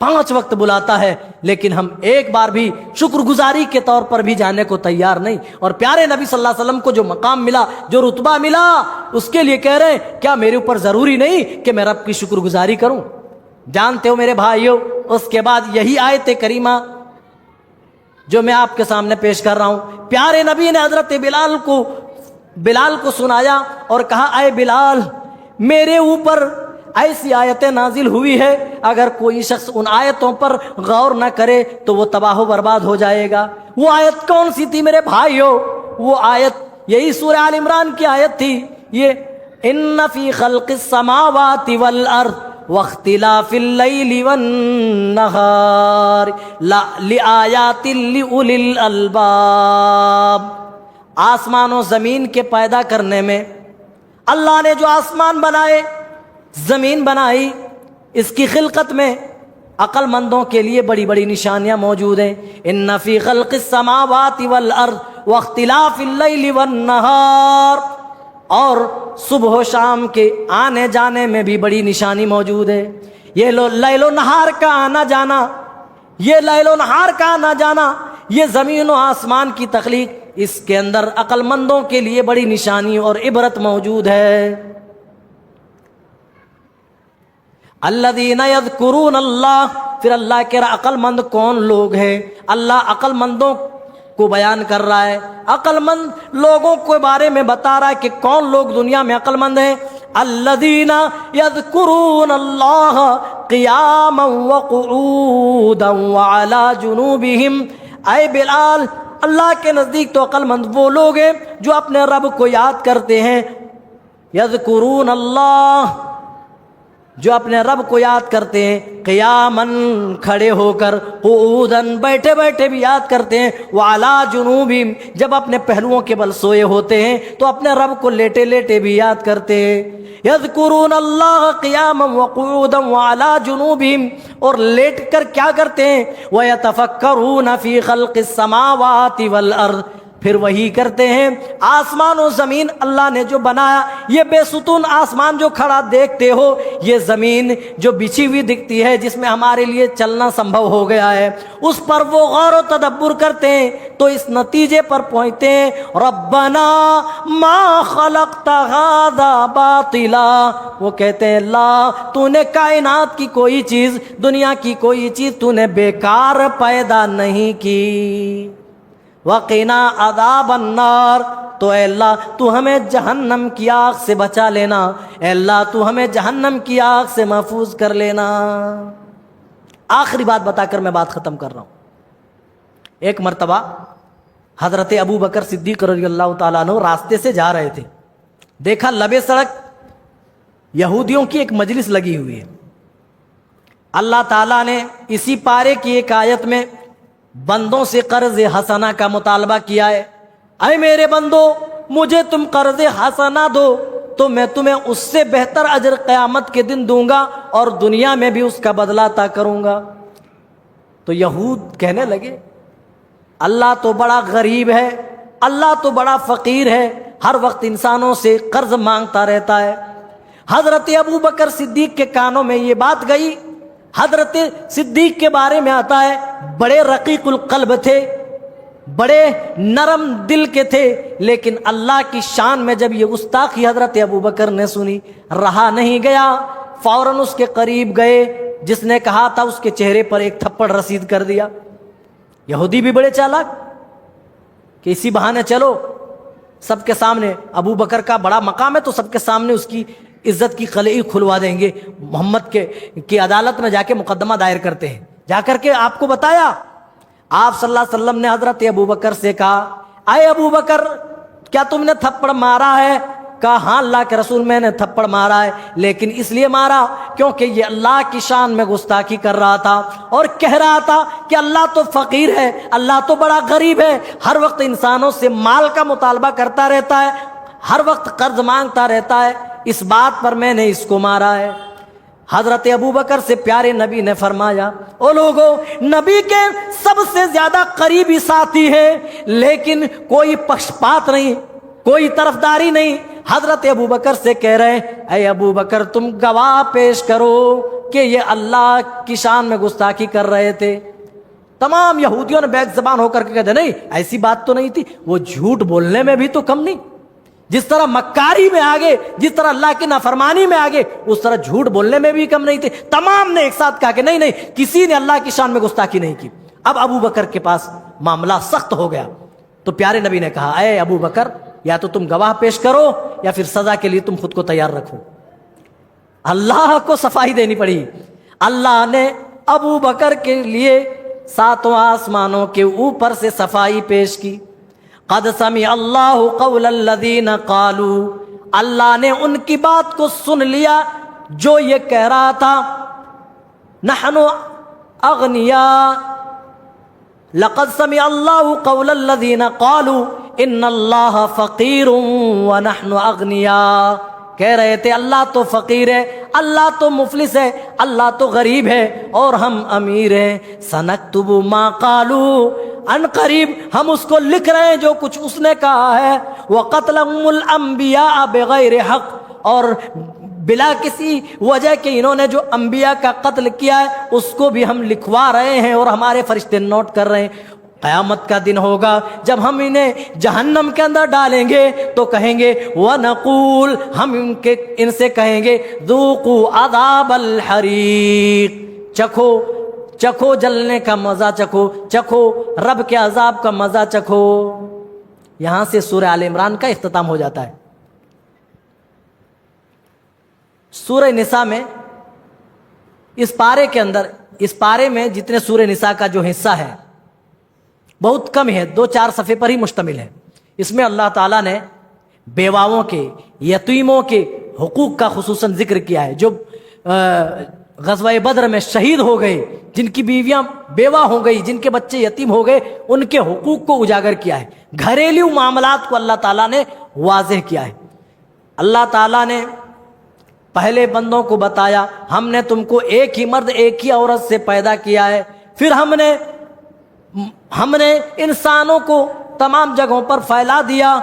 5 وقت بلاتا ہے، لیکن ہم ایک بار بھی شکر گزاری کے طور پر بھی جانے کو تیار نہیں۔ اور پیارے نبی صلی اللہ علیہ وسلم کو جو مقام ملا، جو رتبہ ملا، اس کے لیے کہہ رہے ہیں کیا میرے اوپر ضروری نہیں کہ میں رب کی شکر گزاری کروں؟ جانتے ہو میرے بھائیوں، اس کے بعد یہی آیت کریمہ جو میں آپ کے سامنے پیش کر رہا ہوں، پیارے نبی نے حضرت بلال کو سنایا اور کہا، اے بلال، میرے اوپر ایسی آیتیں نازل ہوئی ہے، اگر کوئی شخص ان آیتوں پر غور نہ کرے تو وہ تباہ و برباد ہو جائے گا۔ وہ آیت کون سی تھی میرے بھائیوں؟ وہ آیت یہی سورہ آل عمران کی آیت تھی، یہ ان فی خلق السماوات والارض واختلاف اللیل والنہار لآیات لأولی الالباب۔ آسمان و زمین کے پیدا کرنے میں، اللہ نے جو آسمان بنائے، زمین بنائی، اس کی خلقت میں عقل مندوں کے لیے بڑی بڑی نشانیاں موجود ہیں۔ ان فی خلق السماوات والارض واختلاف اللیل والنہار، اور صبح و شام کے آنے جانے میں بھی بڑی نشانی موجود ہے۔ یہ لیل و نہار کا آنا جانا، یہ لیل و نہار کا آنا جانا، یہ زمین و آسمان کی تخلیق، اس کے اندر عقل مندوں کے لیے بڑی نشانی اور عبرت موجود ہے۔ الذین یذکرون اللہ، پھر اللہ کہہ رہا عقل مند کون لوگ ہیں؟ اللہ عقل مندوں کو بیان کر رہا ہے، عقل مند لوگوں کے بارے میں بتا رہا ہے کہ کون لوگ دنیا میں عقل مند ہیں۔ الذین یذکرون اللہ قیاما وقعودا وعلی جنوبہم، اے بلال اللہ کے نزدیک تو عقل مند وہ لوگ ہیں جو اپنے رب کو یاد کرتے ہیں۔ یذکرون اللہ، جو اپنے رب کو یاد کرتے ہیں، قیاماً کھڑے ہو کر، قعوداً بیٹھے بیٹھے بھی یاد کرتے ہیں، وعلی جنوبہم جب اپنے پہلوؤں کے بل سوئے ہوتے ہیں تو اپنے رب کو لیٹے لیٹے بھی یاد کرتے ہیں۔ یذکرون اللہ قیاما وقعودا وعلی جنوبہم، اور لیٹ کر کیا کرتے ہیں؟ ویتفکرون فی خلق السماوات والارض، پھر وہی کرتے ہیں آسمان و زمین اللہ نے جو بنایا، یہ بے ستون آسمان جو کھڑا دیکھتے ہو، یہ زمین جو بچھی ہوئی دکھتی ہے جس میں ہمارے لیے چلنا سمبھو ہو گیا ہے، اس پر وہ غور و تدبر کرتے ہیں تو اس نتیجے پر پہنچتے ہیں ربنا ما خلقت ھذا باطلا، وہ کہتے ہیں اللہ تو نے کائنات کی کوئی چیز، دنیا کی کوئی چیز تو نے بیکار پیدا نہیں کی۔ وقنا عذاب النار، تو اے اللہ تو ہمیں جہنم کی آگ سے بچا لینا، اے اللہ تو ہمیں جہنم کی آگ سے محفوظ کر لینا۔ آخری بات بتا کر میں بات ختم کر رہا ہوں۔ ایک مرتبہ حضرت ابو بکر صدیق رضی اللہ تعالیٰ عنہ راستے سے جا رہے تھے، دیکھا لبے سڑک یہودیوں کی ایک مجلس لگی ہوئی ہے۔ اللہ تعالیٰ نے اسی پارے کی ایک آیت میں بندوں سے قرض حسنہ کا مطالبہ کیا ہے، اے میرے بندو مجھے تم قرض حسنہ دو تو میں تمہیں اس سے بہتر اجر قیامت کے دن دوں گا اور دنیا میں بھی اس کا بدلہ عطا کروں گا۔ تو یہود کہنے لگے اللہ تو بڑا غریب ہے، اللہ تو بڑا فقیر ہے، ہر وقت انسانوں سے قرض مانگتا رہتا ہے۔ حضرت ابو بکر صدیق کے کانوں میں یہ بات گئی۔ حضرت صدیق کے بارے میں آتا ہے بڑے رقیق القلب تھے، بڑے نرم دل کے تھے، لیکن اللہ کی شان میں جب یہ گستاخی حضرت ابو بکر نے سنی، رہا نہیں گیا، فوراً اس کے قریب گئے، جس نے کہا تھا اس کے چہرے پر ایک تھپڑ رسید کر دیا۔ یہودی بھی بڑے چالاک کہ اسی بہانے چلو سب کے سامنے، ابو بکر کا بڑا مقام ہے تو سب کے سامنے اس کی عزت کی قلعی کھلوا دیں گے، محمد کی عدالت میں جا کے مقدمہ دائر کرتے ہیں۔ جا کر کے آپ کو بتایا، آپ صلی اللہ علیہ وسلم نے حضرت ابو بکر سے کہا اے ابو بکر کیا تم نے تھپڑ مارا ہے؟ کہا ہاں اللہ کے رسول میں نے تھپڑ مارا ہے، لیکن اس لیے مارا کیونکہ یہ اللہ کی شان میں گستاخی کر رہا تھا اور کہہ رہا تھا کہ اللہ تو فقیر ہے، اللہ تو بڑا غریب ہے، ہر وقت انسانوں سے مال کا مطالبہ کرتا رہتا ہے، ہر وقت قرض مانگتا رہتا ہے، اس بات پر میں نے اس کو مارا ہے۔ حضرت ابو بکر سے پیارے نبی نے فرمایا او لوگو، نبی کے سب سے زیادہ قریبی ساتھی ہے لیکن کوئی پشپات نہیں، کوئی طرفداری نہیں۔ حضرت ابو بکر سے کہہ رہے ہیں اے ابو بکر تم گواہ پیش کرو کہ یہ اللہ کی شان میں گستاخی کر رہے تھے۔ تمام یہودیوں نے بیک زبان ہو کر کے کہتے نہیں ایسی بات تو نہیں تھی، وہ جھوٹ بولنے میں بھی تو کم نہیں، جس طرح مکاری میں آگے، جس طرح اللہ کی نافرمانی میں آگے، اس طرح جھوٹ بولنے میں بھی کم نہیں تھے۔ تمام نے ایک ساتھ کہا کہ نہیں کسی نے اللہ کی شان میں گستاخی نہیں کی۔ اب ابو بکر کے پاس معاملہ سخت ہو گیا تو پیارے نبی نے کہا اے ابو بکر یا تو تم گواہ پیش کرو یا پھر سزا کے لیے تم خود کو تیار رکھو۔ اللہ کو صفائی دینی پڑی۔ اللہ نے ابو بکر کے لیے ساتوں آسمانوں کے اوپر سے صفائی پیش کی۔ قد سمع اللہ قول الذین قالوا، اللہ نے ان کی بات کو سن لیا جو یہ کہہ رہا تھا نحن اغنیاء، لقد سمع اللہ قول الذین قالوا ان اللہ فقیر ونحن اغنیاء، کہہ رہے تھے اللہ تو فقیر ہے، اللہ تو مفلس ہے، اللہ تو غریب ہے اور ہم امیر ہیں۔ سنکتب ما قالوا، ان قریب ہم اس کو لکھ رہے ہیں جو کچھ اس نے کہا ہے۔ وقتلهم الانبیاء بغیر حق، اور بلا کسی وجہ کے انہوں نے جو انبیاء کا قتل کیا ہے اس کو بھی ہم لکھوا رہے ہیں اور ہمارے فرشتے نوٹ کر رہے ہیں۔ قیامت کا دن ہوگا جب ہم انہیں جہنم کے اندر ڈالیں گے تو کہیں گے وَنَقُولُ، ہم ان سے کہیں گے ذُوقُوا عَذَابَ الْحَرِيقِ، چکھو جلنے کا مزہ چکھو رب کے عذاب کا مزہ چکھو۔ یہاں سے سورہ آل عمران کا اختتام ہو جاتا ہے۔ سورہ نساء میں اس پارے کے اندر، اس پارے میں جتنے سورہ نساء کا جو حصہ ہے بہت کم ہے، 2-4 صفحے پر ہی مشتمل ہے۔ اس میں اللہ تعالیٰ نے بیواؤں کے، یتیموں کے حقوق کا خصوصاً ذکر کیا ہے، جو غزوہ بدر میں شہید ہو گئے، جن کی بیویاں بیوہ ہو گئی، جن کے بچے یتیم ہو گئے، ان کے حقوق کو اجاگر کیا ہے۔ گھریلو معاملات کو اللہ تعالیٰ نے واضح کیا ہے۔ اللہ تعالیٰ نے پہلے بندوں کو بتایا ہم نے تم کو ایک ہی مرد ایک ہی عورت سے پیدا کیا ہے، پھر ہم نے انسانوں کو تمام جگہوں پر پھیلا دیا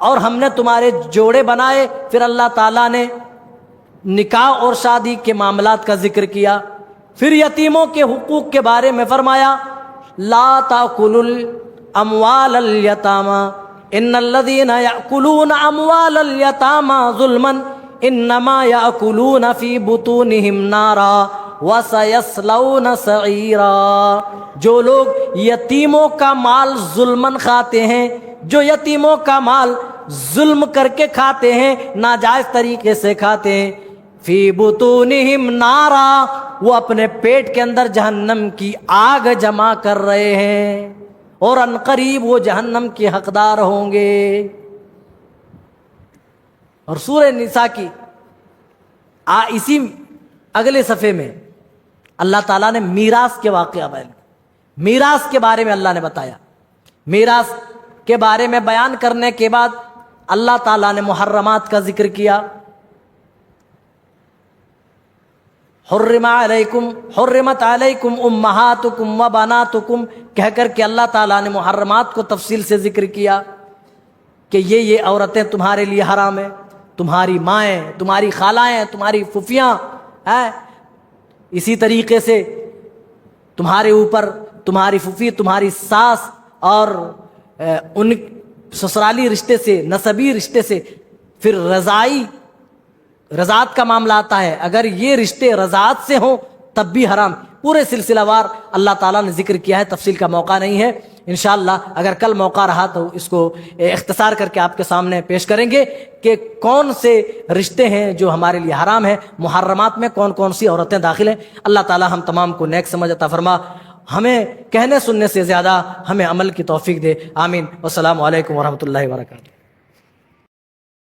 اور ہم نے تمہارے جوڑے بنائے، پھر اللہ تعالیٰ نے نکاح اور شادی کے معاملات کا ذکر کیا، پھر یتیموں کے حقوق کے بارے میں فرمایا لا تأکلوا الاموال الیتامی ان الذین یأکلون اموال الیتامی ظلما انما یأکلون فی بطونہم نارا وَسَيَصْلَوْنَ سَعِیرًا۔ جو لوگ یتیموں کا مال ظلمن کھاتے ہیں، جو یتیموں کا مال ظلم کر کے کھاتے ہیں، ناجائز طریقے سے کھاتے ہیں، فی بطونہم نارا، وہ اپنے پیٹ کے اندر جہنم کی آگ جمع کر رہے ہیں اور عنقریب وہ جہنم کے حقدار ہوں گے۔ اور سورہ نساء کی اسی اگلے صفحے میں اللہ تعالیٰ نے میراث کے واقعہ بیان، میراث کے بارے میں اللہ نے بتایا۔ میراث کے بارے میں بیان کرنے کے بعد اللہ تعالیٰ نے محرمات کا ذکر کیا۔ حرمت علیکم امہاتکم و بناتکم کہہ کر کے اللہ تعالیٰ نے محرمات کو تفصیل سے ذکر کیا کہ یہ عورتیں تمہارے لیے حرام ہیں، تمہاری مائیں، تمہاری خالائیں، تمہاری پھوپھیاں ہیں، اسی طریقے سے تمہارے اوپر تمہاری پھوپھی، تمہاری ساس اور ان سسرالی رشتے سے، نسبی رشتے سے، پھر رضاعت کا معاملہ آتا ہے، اگر یہ رشتے رضاعت سے ہوں تب بھی حرام۔ پورے سلسلہ وار اللہ تعالیٰ نے ذکر کیا ہے، تفصیل کا موقع نہیں ہے، انشاءاللہ اگر کل موقع رہا تو اس کو اختصار کر کے آپ کے سامنے پیش کریں گے کہ کون سے رشتے ہیں جو ہمارے لیے حرام ہیں، محرمات میں کون کون سی عورتیں داخل ہیں۔ اللہ تعالیٰ ہم تمام کو نیک سمجھ عطا فرما، ہمیں کہنے سننے سے زیادہ ہمیں عمل کی توفیق دے، آمین۔ والسلام علیکم ورحمۃ اللہ وبرکاتہ۔